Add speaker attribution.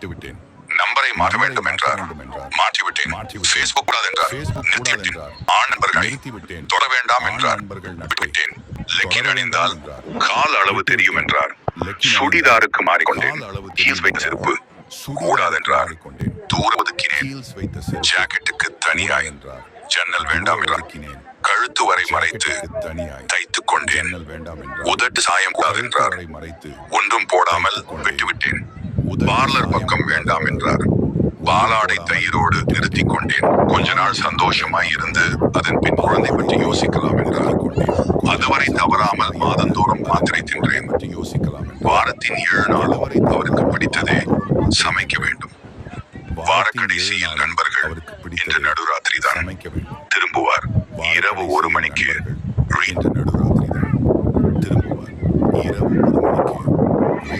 Speaker 1: விட்டுவிட்டேன்.
Speaker 2: நம்பரை மாற்ற வேண்டும் என்றார். மாற்றிவிட்டேன். Facebook கூடாது என்றார். நிறுத்திவிட்டேன். ஆண் நண்பர்களை
Speaker 1: நிறுத்திவிட்டேன்.
Speaker 2: தொட வேண்டாம் என்றார்.
Speaker 1: நண்பர்கள்
Speaker 2: விட்டுவிட்டேன். லெக்கின் அணிந்தால் கால் அளவு தெரியும் என்றார். சுடிதாருக்கு மாறிக்கொண்டேன். ஹீல்ஸ் வைத்த செருப்பு கூடாது என்றார். தூர ஒதுக்கினேன். ஜாக்கெட்டுக்கு தனியாய் என்றார். ஜன்னல் வேண்டாம் என்றார். கழுத்து வரை மறைத்து தைத்துக் கொண்டேன். உதட்டு சாயம் கூடாது என்றார். ஒன்றும் போடாமல் விட்டுவிட்டேன். பார்லர் பக்கம் வேண்டாம் என்றார். பாலாடை தயிரோடு நிறுத்திக் கொண்டேன். கொஞ்ச நாள் சந்தோஷமாய் இருந்து அதன் பின் குழந்தை பற்றி யோசிக்கலாம் என்றார். அதுவரை தவறாமல் மாதந்தோறும் மாத்திரை தின்றேன். வாரத்தின் 7 நாள் அவருக்கு பிடித்ததே சமைக்க வேண்டும். வார கடைசியில் நண்பர்கள் இன்று நடுராத்திரி தான் திரும்புவார். இரவு 1 மணிக்கு
Speaker 1: திரும்புவார். இரவு